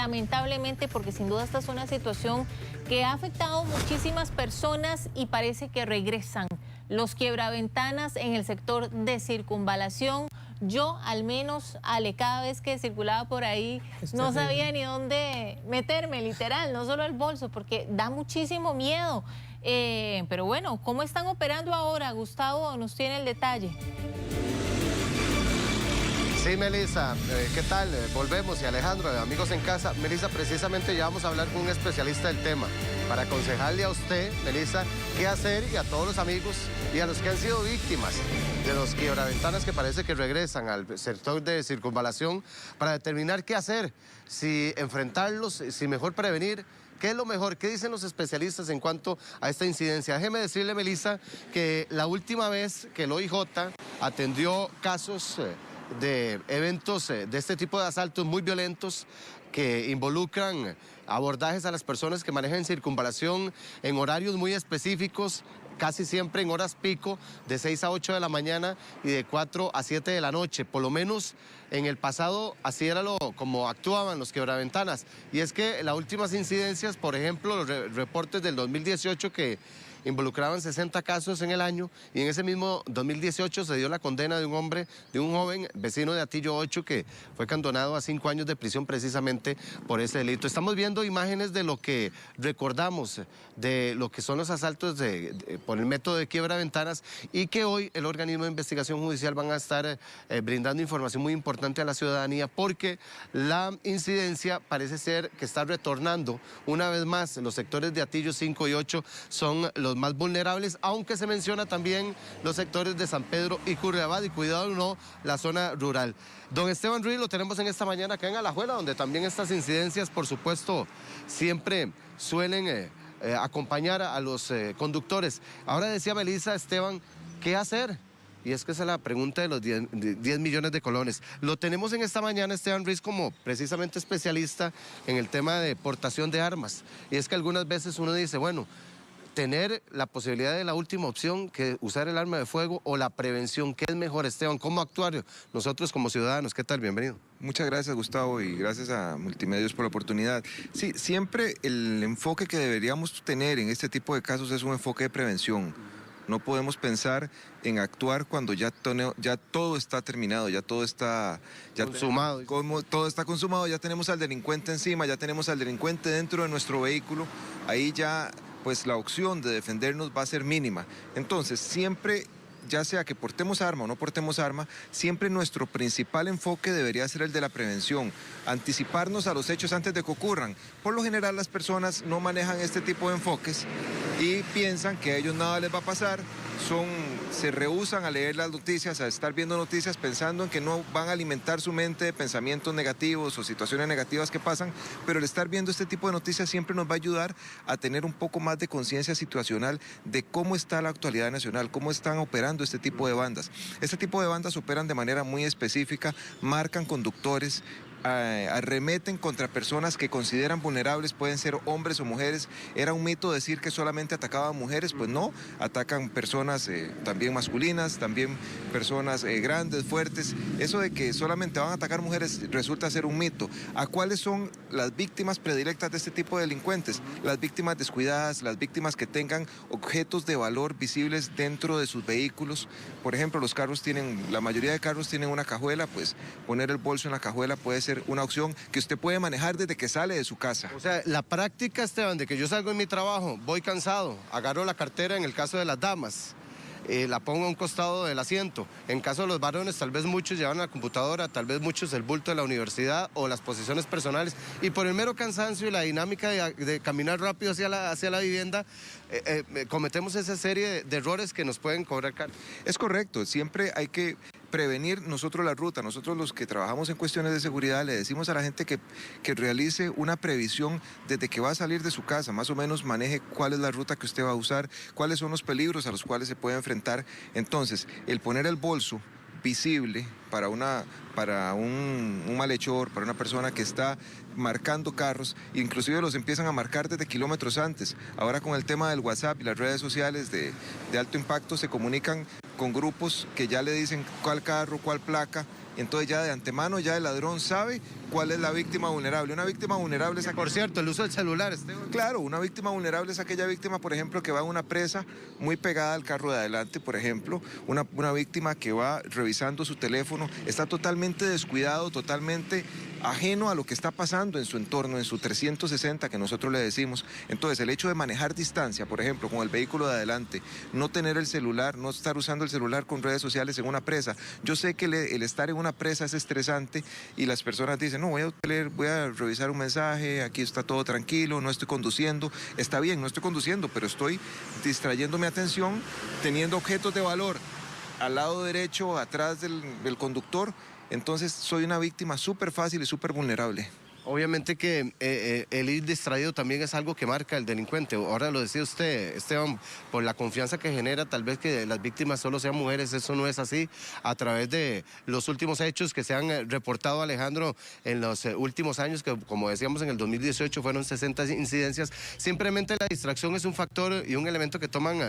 lamentablemente, porque sin duda esta es una situación que ha afectado a muchísimas personas y parece que regresan los quiebraventanas en el sector de Circunvalación. Yo, al menos, Ale, cada vez que circulaba por ahí, no sabía ni dónde meterme, literal, no solo el bolso, porque da muchísimo miedo. Pero bueno, ¿cómo están operando ahora? Gustavo nos tiene el detalle. Sí, Melissa, ¿qué tal? Volvemos. Y Alejandro, amigos en casa. Melissa, precisamente ya vamos a hablar con un especialista del tema para aconsejarle a usted, Melissa, qué hacer, y a todos los amigos y a los que han sido víctimas de los quiebraventanas que parece que regresan al sector de Circunvalación, para determinar qué hacer, si enfrentarlos, si mejor prevenir. ¿Qué es lo mejor? ¿Qué dicen los especialistas en cuanto a esta incidencia? Déjeme decirle, Melissa, que la última vez que el OIJ atendió casos de eventos de este tipo de asaltos muy violentos que involucran abordajes a las personas que manejan Circunvalación en horarios muy específicos, casi siempre en horas pico, de 6 a 8 de la mañana y de 4 a 7 de la noche. Por lo menos en el pasado así era como actuaban los quiebraventanas. Y es que las últimas incidencias, por ejemplo, los reportes del 2018 que involucraban 60 casos en el año, y en ese mismo 2018 se dio la condena de un hombre, de un joven vecino de Atillo 8 que fue condenado a 5 años de prisión precisamente por ese delito. Estamos viendo imágenes de lo que recordamos, de lo que son los asaltos por el método de quiebraventanas, y que hoy el organismo de investigación judicial van a estar brindando información muy importante a la ciudadanía, porque la incidencia parece ser que está retornando una vez más. Los sectores de Atillo 5 y 8 son los más vulnerables, aunque se menciona también los sectores de San Pedro y Curridabat, y cuidado o no, la zona rural. Don Esteban Ruiz lo tenemos en esta mañana acá en Alajuela, donde también estas incidencias, por supuesto, siempre suelen acompañar a los conductores. Ahora decía Melissa, Esteban, ¿qué hacer? Y es que esa es la pregunta de los 10 millones de colones. Lo tenemos en esta mañana, Esteban Ruiz, como precisamente especialista en el tema de portación de armas. Y es que algunas veces uno dice, bueno, tener la posibilidad de la última opción, que usar el arma de fuego, o la prevención, ¿qué es mejor, Esteban? ¿Cómo actuar nosotros como ciudadanos? ¿Qué tal? Bienvenido. Muchas gracias, Gustavo, y gracias a Multimedios por la oportunidad. Sí, siempre el enfoque que deberíamos tener en este tipo de casos es un enfoque de prevención. No podemos pensar en actuar cuando ya todo está terminado, ya todo está consumado. Todo está consumado, ya tenemos al delincuente encima, ya tenemos al delincuente dentro de nuestro vehículo. Ahí ya, pues, la opción de defendernos va a ser mínima. Entonces, siempre, ya sea que portemos arma o no portemos arma, siempre nuestro principal enfoque debería ser el de la prevención, anticiparnos a los hechos antes de que ocurran. Por lo general, las personas no manejan este tipo de enfoques y piensan que a ellos nada les va a pasar, se rehúsan a leer las noticias, a estar viendo noticias pensando en que no van a alimentar su mente de pensamientos negativos o situaciones negativas que pasan, pero el estar viendo este tipo de noticias siempre nos va a ayudar a tener un poco más de conciencia situacional de cómo está la actualidad nacional, cómo están operando este tipo de bandas. Este tipo de bandas operan de manera muy específica, marcan conductores, arremeten contra personas que consideran vulnerables, pueden ser hombres o mujeres. Era un mito decir que solamente atacaban mujeres, pues no, atacan personas también masculinas, también personas grandes, fuertes. Eso de que solamente van a atacar mujeres resulta ser un mito. ¿A cuáles son las víctimas predilectas de este tipo de delincuentes? Las víctimas descuidadas, las víctimas que tengan objetos de valor visibles dentro de sus vehículos. Por ejemplo, la mayoría de carros tienen una cajuela, pues poner el bolso en la cajuela puede ser una opción que usted puede manejar desde que sale de su casa. O sea, la práctica, Esteban, de que yo salgo en mi trabajo, voy cansado, agarro la cartera en el caso de las damas, la pongo a un costado del asiento. En caso de los varones, tal vez muchos llevan la computadora, tal vez muchos el bulto de la universidad o las posiciones personales, y por el mero cansancio y la dinámica de caminar rápido hacia la vivienda, cometemos esa serie de errores que nos pueden cobrar caro. Es correcto, siempre hay que prevenir nosotros la ruta. Nosotros, los que trabajamos en cuestiones de seguridad, le decimos a la gente que realice una previsión desde que va a salir de su casa, más o menos maneje cuál es la ruta que usted va a usar, cuáles son los peligros a los cuales se puede enfrentar. Entonces, el poner el bolso visible para un malhechor, para una persona que está marcando carros, inclusive los empiezan a marcar desde kilómetros antes. Ahora, con el tema del WhatsApp y las redes sociales de alto impacto, se comunican con grupos que ya le dicen cuál carro, cuál placa, entonces ya de antemano ya el ladrón sabe cuál es la víctima vulnerable. Una víctima vulnerable es Por cierto, el uso del celular, Esteban. Claro, una víctima vulnerable es aquella víctima, por ejemplo, que va en una presa muy pegada al carro de adelante, por ejemplo, una víctima que va revisando su teléfono, está totalmente descuidado, totalmente ajeno a lo que está pasando en su entorno, en su 360 que nosotros le decimos. Entonces, el hecho de manejar distancia, por ejemplo, con el vehículo de adelante, no tener el celular, no estar usando el celular con redes sociales en una presa. Yo sé que el estar en una presa es estresante y las personas dicen, no, voy a revisar un mensaje, aquí está todo tranquilo, no estoy conduciendo. Está bien, no estoy conduciendo, pero estoy distrayendo mi atención, teniendo objetos de valor al lado derecho, atrás del conductor. Entonces soy una víctima súper fácil y súper vulnerable. Obviamente que el ir distraído también es algo que marca el delincuente. Ahora lo decía usted, Esteban, por la confianza que genera, tal vez que las víctimas solo sean mujeres, eso no es así. A través de los últimos hechos que se han reportado, Alejandro, en los últimos años, que como decíamos en el 2018 fueron 60 incidencias, simplemente la distracción es un factor y un elemento que toman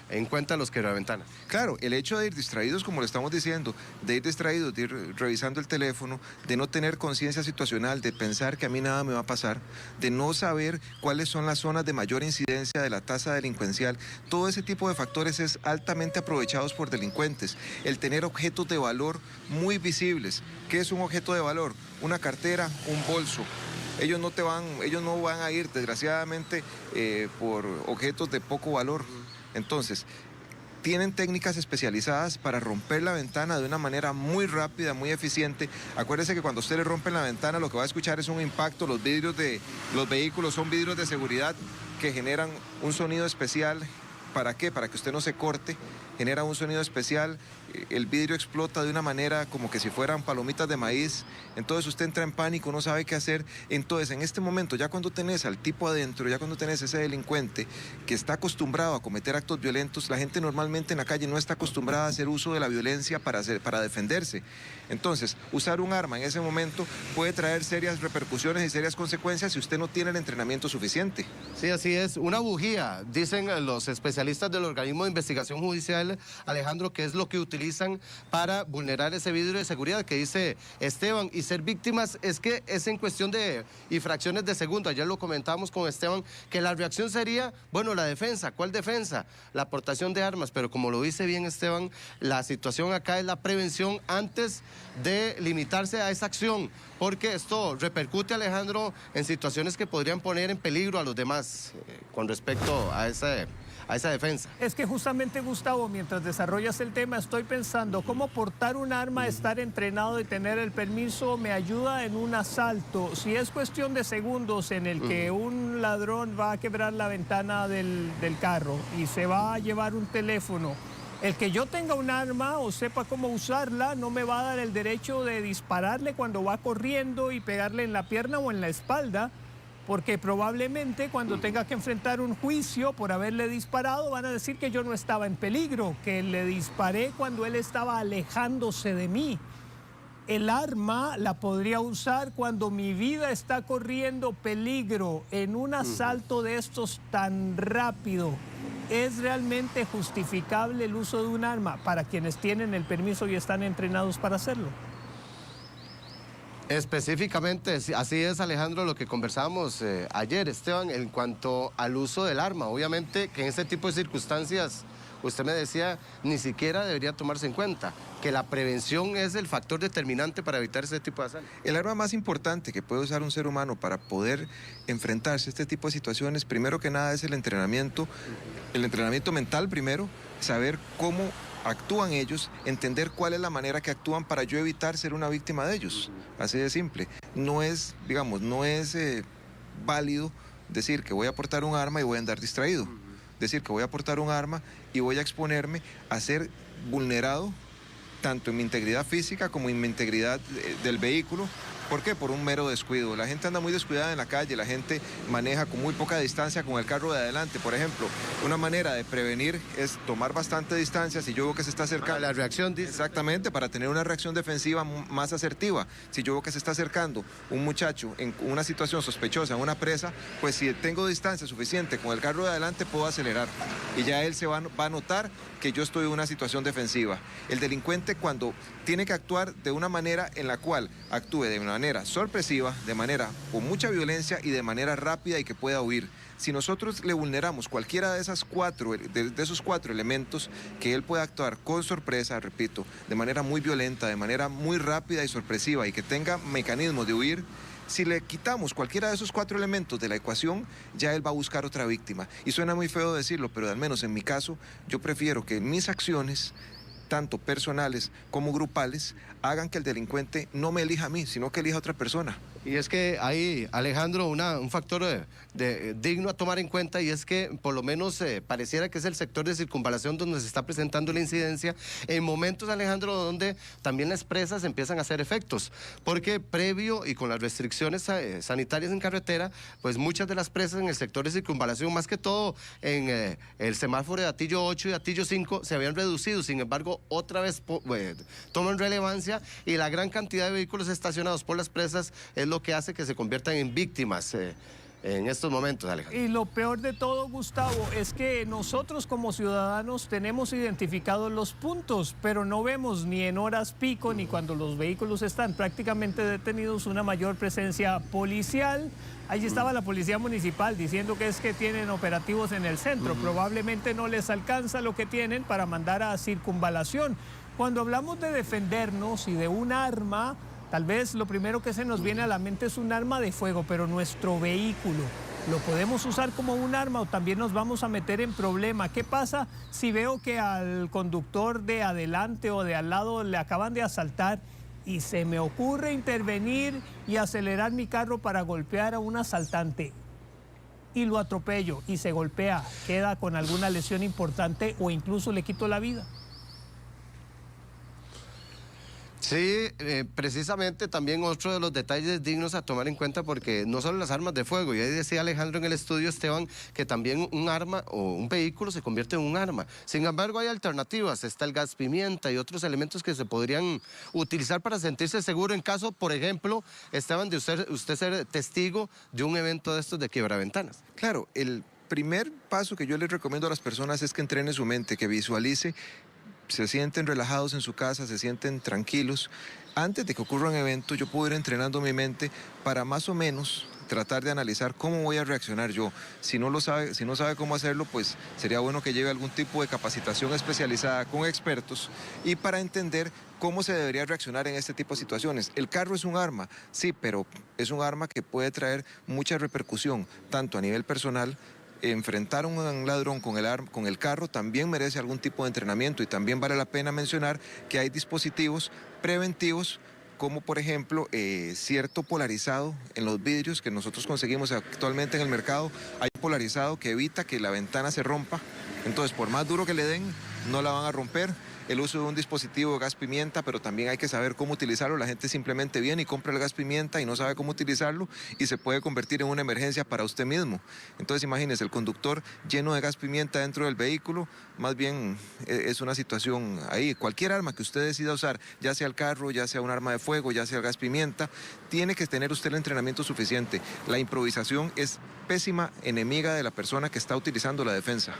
en cuenta los quebraventanas. Claro, el hecho de ir distraídos, como le estamos diciendo, de ir distraídos, de ir revisando el teléfono, de no tener conciencia situacional, de pensar que a mí nada me va a pasar, de no saber cuáles son las zonas de mayor incidencia de la tasa delincuencial, todo ese tipo de factores es altamente aprovechados por delincuentes. El tener objetos de valor muy visibles. ¿Qué es un objeto de valor? Una cartera, un bolso. Ellos no van a ir, desgraciadamente, por objetos de poco valor. Entonces, tienen técnicas especializadas para romper la ventana de una manera muy rápida, muy eficiente. Acuérdese que cuando usted le rompen la ventana lo que va a escuchar es un impacto. Los vidrios de los vehículos son vidrios de seguridad que generan un sonido especial. ¿Para qué? Para que usted no se corte. Genera un sonido especial, el vidrio explota de una manera como que si fueran palomitas de maíz, entonces usted entra en pánico, no sabe qué hacer. Entonces en este momento, ya cuando tenés al tipo adentro, ya cuando tenés ese delincuente que está acostumbrado a cometer actos violentos, la gente normalmente en la calle no está acostumbrada a hacer uso de la violencia para defenderse. Entonces, usar un arma en ese momento puede traer serias repercusiones y serias consecuencias si usted no tiene el entrenamiento suficiente. Sí, así es. Una bujía, dicen los especialistas del organismo de investigación judicial, Alejandro, que es lo que utilizan para vulnerar ese vidrio de seguridad que dice Esteban, y ser víctimas es que es en cuestión de fracciones de segundo. Ayer lo comentábamos con Esteban, que la reacción sería, bueno, la defensa. ¿Cuál defensa? La aportación de armas, pero como lo dice bien Esteban, la situación acá es la prevención antes de limitarse a esa acción, porque esto repercute, Alejandro, en situaciones que podrían poner en peligro a los demás con respecto a esa defensa. Es que justamente, Gustavo, mientras desarrollas el tema, estoy pensando cómo portar un arma, estar entrenado y tener el permiso me ayuda en un asalto. Si es cuestión de segundos en el que un ladrón va a quebrar la ventana del carro y se va a llevar un teléfono, el que yo tenga un arma o sepa cómo usarla no me va a dar el derecho de dispararle cuando va corriendo y pegarle en la pierna o en la espalda, porque probablemente cuando tenga que enfrentar un juicio por haberle disparado van a decir que yo no estaba en peligro, que le disparé cuando él estaba alejándose de mí. El arma la podría usar cuando mi vida está corriendo peligro en un asalto de estos tan rápido. ¿Es realmente justificable el uso de un arma para quienes tienen el permiso y están entrenados para hacerlo? Específicamente, así es, Alejandro, lo que conversábamos ayer, Esteban, en cuanto al uso del arma. Obviamente que en este tipo de circunstancias, usted me decía, ni siquiera debería tomarse en cuenta, que la prevención es el factor determinante para evitar ese tipo de asaltos. El arma más importante que puede usar un ser humano para poder enfrentarse a este tipo de situaciones, primero que nada es el entrenamiento mental primero, saber cómo actúan ellos, entender cuál es la manera que actúan para yo evitar ser una víctima de ellos. Así de simple. No es, digamos, válido decir que voy a portar un arma y voy a andar distraído. Decir que voy a portar un arma y voy a exponerme a ser vulnerado tanto en mi integridad física como en mi integridad del vehículo ¿Por qué? Por un mero descuido. La gente anda muy descuidada en la calle, la gente maneja con muy poca distancia con el carro de adelante. Por ejemplo, una manera de prevenir es tomar bastante distancia. Si yo veo que se está acercando... La reacción, dice. Exactamente, para tener una reacción defensiva más asertiva. Si yo veo que se está acercando un muchacho en una situación sospechosa, una presa, pues si tengo distancia suficiente con el carro de adelante puedo acelerar y ya él se va a notar que yo estoy en una situación defensiva. El delincuente, cuando tiene que actuar de una manera en la cual actúe de manera sorpresiva, de manera con mucha violencia y de manera rápida y que pueda huir. Si nosotros le vulneramos cualquiera de esos cuatro elementos, que él pueda actuar con sorpresa, repito, de manera muy violenta, de manera muy rápida y sorpresiva y que tenga mecanismos de huir, si le quitamos cualquiera de esos 4 elementos de la ecuación, ya él va a buscar otra víctima. Y suena muy feo decirlo, pero al menos en mi caso, yo prefiero que mis acciones, tanto personales como grupales, hagan que el delincuente no me elija a mí, sino que elija a otra persona. Y es que hay, Alejandro, un factor digno a tomar en cuenta, y es que por lo menos pareciera que es el sector de circunvalación donde se está presentando la incidencia, en momentos, Alejandro, donde también las presas empiezan a hacer efectos, porque previo y con las restricciones sanitarias en carretera, pues muchas de las presas en el sector de circunvalación, más que todo en el semáforo de Atillo 8 y Atillo 5, se habían reducido. Sin embargo, otra vez toman relevancia, y la gran cantidad de vehículos estacionados por las presas es lo que hace que se conviertan en víctimas en estos momentos, Alejandro. Y lo peor de todo, Gustavo, es que nosotros como ciudadanos tenemos identificados los puntos, pero no vemos ni en horas pico ni cuando los vehículos están prácticamente detenidos una mayor presencia policial. Allí estaba la policía municipal diciendo que es que tienen operativos en el centro. Probablemente no les alcanza lo que tienen para mandar a circunvalación. Cuando hablamos de defendernos y de un arma, tal vez lo primero que se nos viene a la mente es un arma de fuego, pero nuestro vehículo, ¿lo podemos usar como un arma o también nos vamos a meter en problema? ¿Qué pasa si veo que al conductor de adelante o de al lado le acaban de asaltar y se me ocurre intervenir y acelerar mi carro para golpear a un asaltante y lo atropello y se golpea, queda con alguna lesión importante o incluso le quito la vida? Sí, precisamente también otro de los detalles dignos a tomar en cuenta, porque no solo las armas de fuego, y ahí decía Alejandro en el estudio, Esteban, que también un arma o un vehículo se convierte en un arma. Sin embargo, hay alternativas, está el gas pimienta y otros elementos que se podrían utilizar para sentirse seguro en caso, por ejemplo, Esteban, de usted ser testigo de un evento de estos de quiebraventanas. Claro, el primer paso que yo les recomiendo a las personas es que entrene su mente, que visualice, se sienten relajados en su casa, se sienten tranquilos. Antes de que ocurra un evento, yo puedo ir entrenando mi mente para más o menos tratar de analizar cómo voy a reaccionar yo. Si no sabe cómo hacerlo, pues sería bueno que lleve algún tipo de capacitación especializada con expertos y para entender cómo se debería reaccionar en este tipo de situaciones. El carro es un arma, sí, pero es un arma que puede traer mucha repercusión, tanto a nivel personal. Enfrentar a un ladrón con el carro también merece algún tipo de entrenamiento, y también vale la pena mencionar que hay dispositivos preventivos como por ejemplo cierto polarizado en los vidrios que nosotros conseguimos actualmente en el mercado. Hay un polarizado que evita que la ventana se rompa, entonces por más duro que le den no la van a romper. El uso de un dispositivo de gas pimienta, pero también hay que saber cómo utilizarlo. La gente simplemente viene y compra el gas pimienta y no sabe cómo utilizarlo y se puede convertir en una emergencia para usted mismo. Entonces imagínese, el conductor lleno de gas pimienta dentro del vehículo, más bien es una situación ahí. Cualquier arma que usted decida usar, ya sea el carro, ya sea un arma de fuego, ya sea el gas pimienta, tiene que tener usted el entrenamiento suficiente. La improvisación es pésima enemiga de la persona que está utilizando la defensa.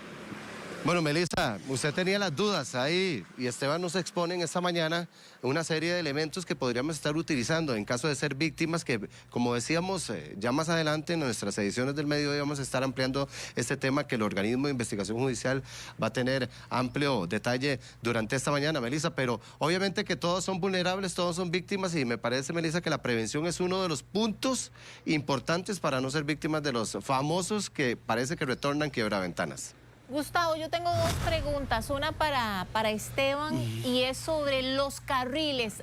Bueno, Melissa, usted tenía las dudas ahí y Esteban nos expone en esta mañana una serie de elementos que podríamos estar utilizando en caso de ser víctimas, que como decíamos ya más adelante en nuestras ediciones del Mediodía vamos a estar ampliando este tema, que el organismo de investigación judicial va a tener amplio detalle durante esta mañana, Melissa, pero obviamente que todos son vulnerables, todos son víctimas, y me parece, Melissa, que la prevención es uno de los puntos importantes para no ser víctimas de los famosos que parece que retornan quiebraventanas. Gustavo, yo tengo dos preguntas, una para Esteban y es sobre los carriles.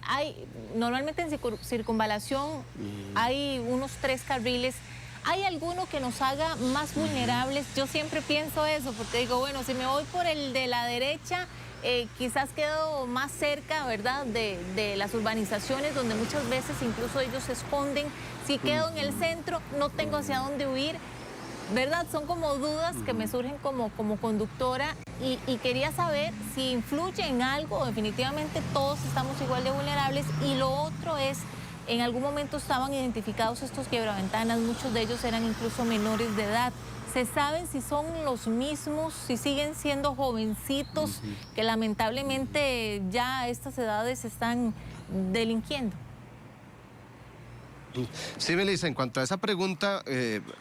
Normalmente en circunvalación hay unos 3 carriles. ¿Hay alguno que nos haga más vulnerables? Yo siempre pienso eso, porque digo, bueno, si me voy por el de la derecha, quizás quedo más cerca, ¿verdad?, de las urbanizaciones, donde muchas veces incluso ellos se esconden. Si quedo en el centro, no tengo hacia dónde huir, ¿verdad? Son como dudas que me surgen como conductora y quería saber si influye en algo. Definitivamente todos estamos igual de vulnerables. Y lo otro es, en algún momento estaban identificados estos quiebraventanas, muchos de ellos eran incluso menores de edad. ¿Se saben si son los mismos, si siguen siendo jovencitos que lamentablemente ya a estas edades están delinquiendo? Sí, Melissa, en cuanto a esa pregunta,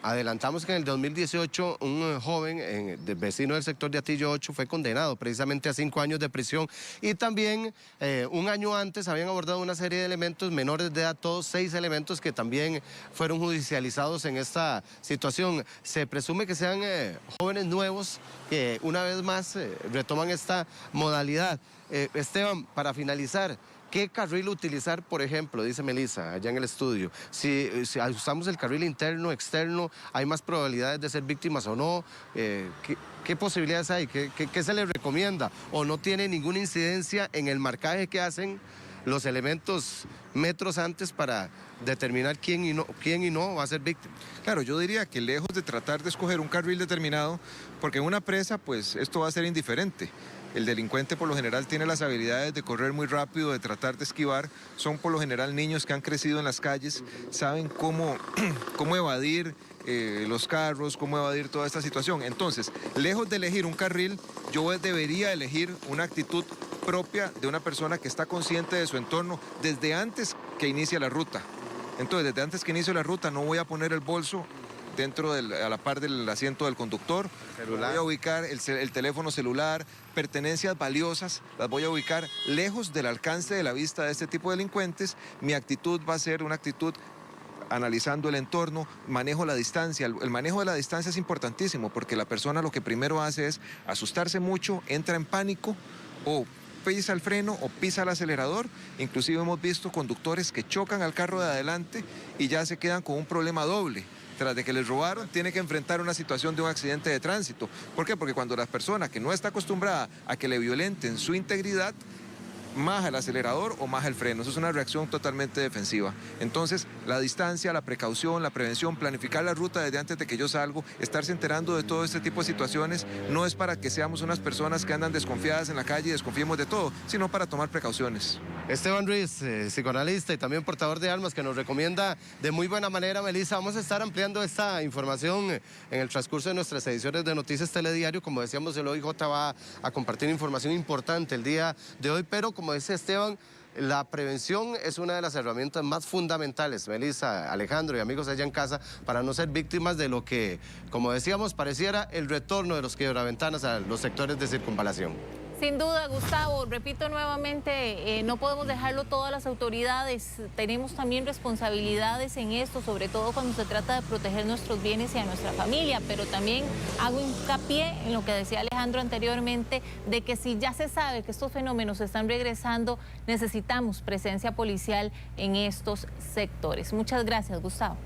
adelantamos que en el 2018 un joven vecino del sector de Atillo 8 fue condenado precisamente a 5 años de prisión y también un año antes habían abordado una serie de elementos menores de edad, todos 6 elementos que también fueron judicializados en esta situación. Se presume que sean jóvenes nuevos que una vez más retoman esta modalidad. Esteban, para finalizar, ¿qué carril utilizar, por ejemplo? Dice Melissa, allá en el estudio. Si usamos el carril interno, externo, ¿hay más probabilidades de ser víctimas o no? ¿Qué posibilidades hay? ¿Qué se les recomienda? ¿O no tiene ninguna incidencia en el marcaje que hacen los elementos metros antes para determinar quién y no va a ser víctima? Claro, yo diría que lejos de tratar de escoger un carril determinado, porque en una presa, pues esto va a ser indiferente. El delincuente por lo general tiene las habilidades de correr muy rápido, de tratar de esquivar. Son por lo general niños que han crecido en las calles, saben cómo evadir los carros, cómo evadir toda esta situación. Entonces, lejos de elegir un carril, yo debería elegir una actitud propia de una persona que está consciente de su entorno desde antes que inicie la ruta. Entonces, desde antes que inicie la ruta no voy a poner el bolso a la par del asiento del conductor. Voy a ubicar el teléfono celular, pertenencias valiosas, las voy a ubicar lejos del alcance de la vista de este tipo de delincuentes. Mi actitud va a ser una actitud analizando el entorno, manejo la distancia. El manejo de la distancia es importantísimo porque la persona lo que primero hace es asustarse mucho, entra en pánico o pisa el freno o pisa el acelerador. Inclusive hemos visto conductores que chocan al carro de adelante y ya se quedan con un problema doble. Tras de que les robaron, tiene que enfrentar una situación de un accidente de tránsito. ¿Por qué? Porque cuando la persona que no está acostumbrada a que le violenten su integridad, maja el acelerador o maja el freno. Eso es una reacción totalmente defensiva. Entonces, la distancia, la precaución, la prevención, planificar la ruta desde antes de que yo salgo, estarse enterando de todo este tipo de situaciones, no es para que seamos unas personas que andan desconfiadas en la calle y desconfiemos de todo, sino para tomar precauciones. Esteban Ruiz, psicoanalista y también portador de armas, que nos recomienda de muy buena manera, Melissa. Vamos a estar ampliando esta información en el transcurso de nuestras ediciones de Noticias Telediario. Como decíamos, el OIJ va a compartir información importante el día de hoy, pero como dice Esteban, la prevención es una de las herramientas más fundamentales, Melissa, Alejandro y amigos allá en casa, para no ser víctimas de lo que, como decíamos, pareciera el retorno de los quiebraventanas a los sectores de circunvalación. Sin duda, Gustavo, repito nuevamente, no podemos dejarlo todo a las autoridades. Tenemos también responsabilidades en esto, sobre todo cuando se trata de proteger nuestros bienes y a nuestra familia. Pero también hago hincapié en lo que decía Alejandro anteriormente, de que si ya se sabe que estos fenómenos están regresando, necesitamos presencia policial en estos sectores. Muchas gracias, Gustavo.